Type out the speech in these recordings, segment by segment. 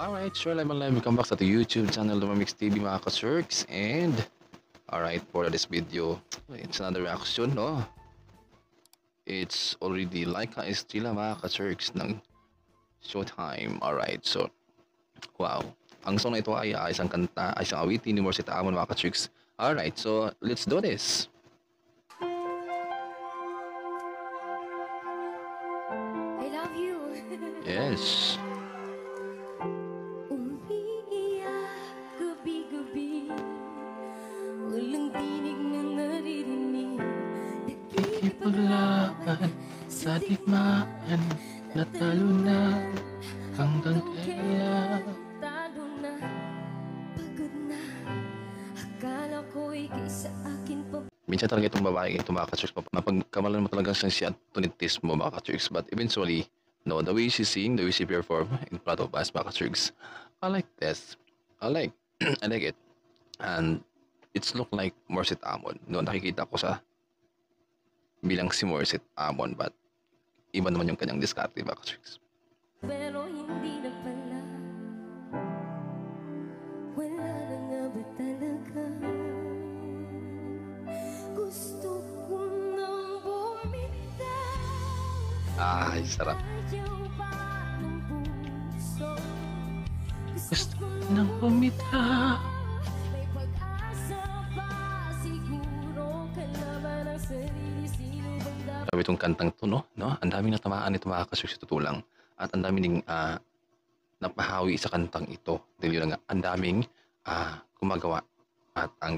Alright, sure, live and live. Welcome back sa the YouTube channel Lumamix TV mga ka-Shurks. And, alright, for this video, it's another reaction, no? It's already Laika Estrella mga ka-Shurks ng Showtime. Alright, so, wow. Ang song na ito ay isang kanta, isang awitin ni Morissette Amon mga ka-Shurks. Alright, so, let's do this. I love you. Yes. Gabi-gabi, walang tinig na naririnig. Nakikipaglaban sa digmaan, natalo na hanggang kaya. Talo na, pagod na, akala ko'y kaysa akin pa. Minsan talaga itong babae, itong mga ka-Churks, mapagkamalan mo talaga siya tunitis mo mga ka-Churks. But eventually, no, the way she sing, the way she perform in front of us mga ka-Churks, I like this. I like it. And it's look like Morissette Amon. No, nakikita ko sa bilang si Morissette Amon, but iba naman yung kanyang diskarte mga ka-Churks. Pero hindi na pala. Wala na nga ba talaga? Gusto ko nang bumitaw. Ay, sarap. Ayaw pa ng puso. Gusto nang bumitaw. May pag-asa pa siguro. Kalaban ang sarili. Sino bang dapat? Grabe itong kantang to, no? Ang daming natamaan ito mga ka-Churks, ito lang. At ang daming ding napahawi sa kantang ito. Dahil yun nga, ang daming gumagawa. At ang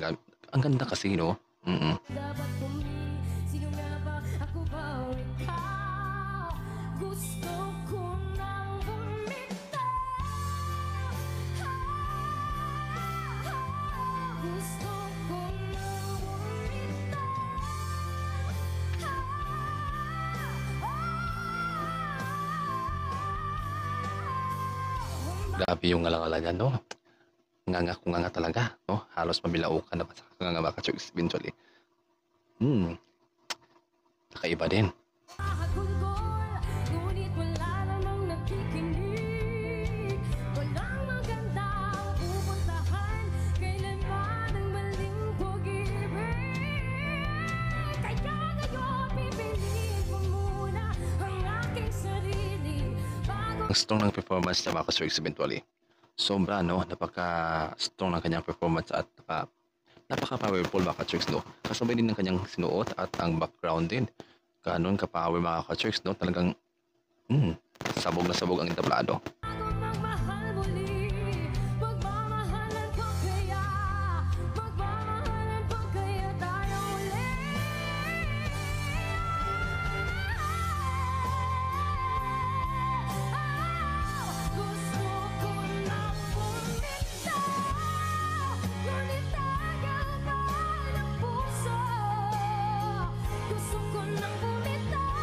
ganda kasi, no? Dapat pumili. Sino nga ba? Ako ba o ikaw? Gusto ko nang bumitaw. Gusto ko nang bumitaw. Grabe yung ngalangala niya, no? Nganga kung nganga talaga, no? Halos mabilaukan na pa sa nganga mga ka-Churks eventually. Nakaiba din. Ngunit wala namang nakikinig. Walang maganda ang pupuntahan. Kailanman ang maling pag-ibig. Kaya ngayon pipiliin ko muna ang aking sarili bago Ang strong ng performance niya mga ka-Churks eventually. Sobra, no? Napaka-strong ng kanyang performance at napaka-powerful mga ka-Churks, no? Kasabay din ng kanyang sinuot at ang background din. Ganon ka-power mga ka-Churks, no? Talagang sabog na sabog ang entablado. magmahal muli. Magmamahalan pa kaya. Magmamahalan pa kaya tayo ulit. Gusto ko nang bumitaw. Ngunit ayaw pa ng puso. Gusto ko nang bumitaw.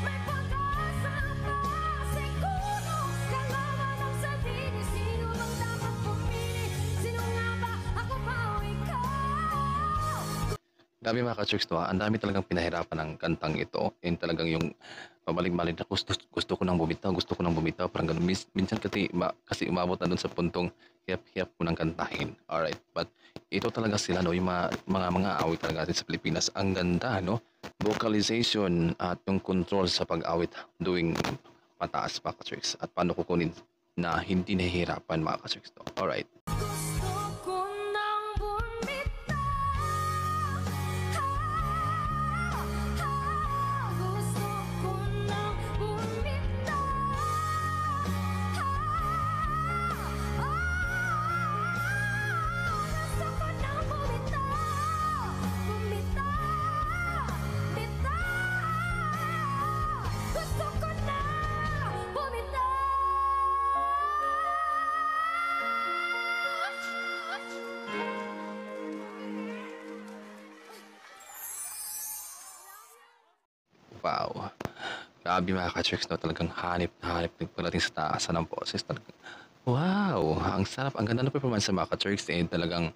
May pag-asa pa siguro. Kalaban ang sarili. Sino bang dapat pumili? Sino nga ba? Ako ba o ikaw? Grabe mga ka-Churks, no? Ang dami talagang pinahirapan ng kantang ito. And talagang yung pabalik-balik na gusto ko nang bumitaw, gusto ko nang bumitaw. Parang ganun. Minsan kasi umabot na dun sa puntong hiyap-hiyap mo nang kantahin. Alright, but ito talaga sila, no? Yung mga awit talaga natin sa Pilipinas. Ang ganda, no? Vocalization at yung control sa pag-awit doing pataas mga ka-Churks. At paano kukunin na hindi nahihirapan mga ka-Churks, no? Alright. Gusto ko nang bumitaw. Gusto ko nang bumitaw. Gusto ko nang bumitaw. Bumitaw. Bitaw. Gusto ko nang bumitaw. Wow. Grabe mga ka-Churks, no? Talagang hanip na hanip pagdating sa taasan ng boses. Talagang, wow! Ang sarap. Ang ganda ng performance sa mga ka-Churks. And talagang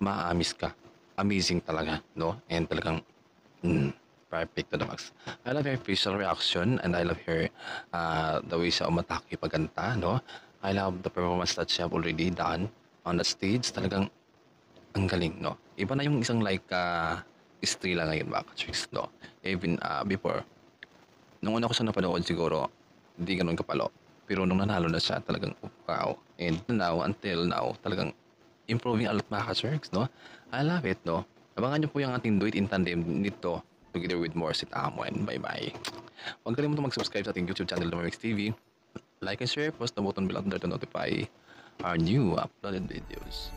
maamis ka. Amazing talaga, no? And talagang perfect to the max. I love her facial reaction and I love her the way siya umatake pagkanta, no? I love the performance that she have already done on the stage. Talagang ang galing, no? Iba na yung isang like Estrella ngayon, mga ka-chicks, no? Even before, nung una ko siya napanood siguro, hindi ganun kapalo. Pero nung nanalo na siya, talagang wow. And now, until now, talagang improving a lot, mga ka-chicks, no? I love it, no? Abangan niyo po yung ating Do It in Tandem nito together with Morsit Amwen. Bye-bye. Huwag kalimutan mag-subscribe sa ating YouTube channel, Lumamix TV. Like and share, post the button below there to notify our new uploaded videos.